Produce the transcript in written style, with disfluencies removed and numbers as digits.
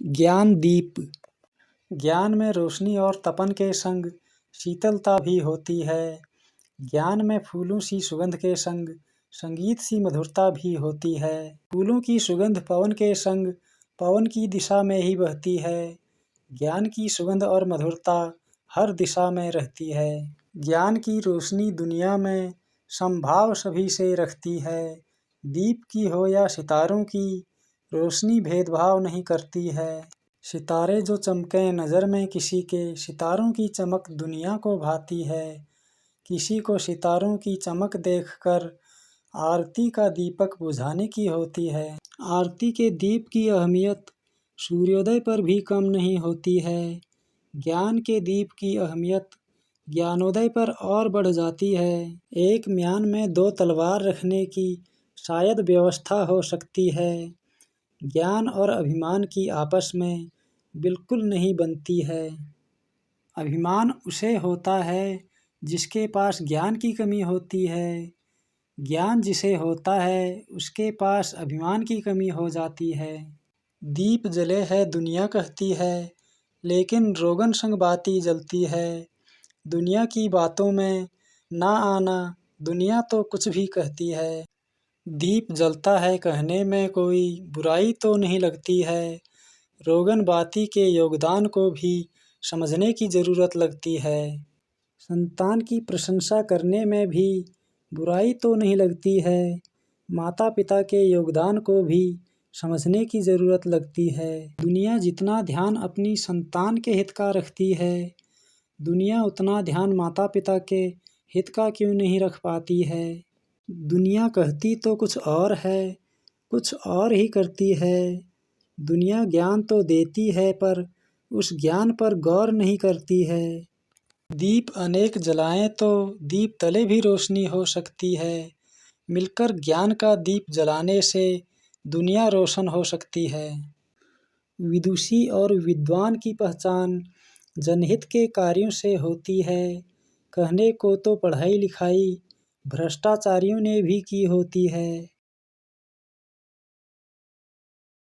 ज्ञान दीप। ज्ञान में रोशनी और तपन के संग शीतलता भी होती है। ज्ञान में फूलों सी सुगंध के संग संगीत सी मधुरता भी होती है। फूलों की सुगंध पवन के संग पवन की दिशा में ही बहती है। ज्ञान की सुगंध और मधुरता हर दिशा में रहती है। ज्ञान की रोशनी दुनिया में समभाव सभी से रखती है। दीप की हो या सितारों की, रोशनी भेदभाव नहीं करती है। सितारे जो चमकें नज़र में किसी के, सितारों की चमक दुनिया को भाती है। किसी को सितारों की चमक देखकर आरती का दीपक बुझाने की होती है। आरती के दीप की अहमियत सूर्योदय पर भी कम नहीं होती है। ज्ञान के दीप की अहमियत ज्ञानोदय पर और बढ़ जाती है। एक म्यान में दो तलवार रखने की शायद व्यवस्था हो सकती है। ज्ञान और अभिमान की आपस में बिल्कुल नहीं बनती है। अभिमान उसे होता है जिसके पास ज्ञान की कमी होती है। ज्ञान जिसे होता है उसके पास अभिमान की कमी हो जाती है। दीप जले है दुनिया कहती है, लेकिन रोगन संग बाती जलती है। दुनिया की बातों में ना आना, दुनिया तो कुछ भी कहती है। दीप जलता है कहने में कोई बुराई तो नहीं लगती है। रोगन बाती के योगदान को भी समझने की ज़रूरत लगती है। संतान की प्रशंसा करने में भी बुराई तो नहीं लगती है। माता पिता के योगदान को भी समझने की ज़रूरत लगती है। दुनिया जितना ध्यान अपनी संतान के हित का रखती है, दुनिया उतना ध्यान माता पिता के हित का क्यों नहीं रख पाती है। दुनिया कहती तो कुछ और है, कुछ और ही करती है। दुनिया ज्ञान तो देती है पर उस ज्ञान पर गौर नहीं करती है। दीप अनेक जलाएं तो दीप तले भी रोशनी हो सकती है। मिलकर ज्ञान का दीप जलाने से दुनिया रोशन हो सकती है। विदुषी और विद्वान की पहचान जनहित के कार्यों से होती है। कहने को तो पढ़ाई लिखाई भ्रष्टाचारियों ने भी की होती है।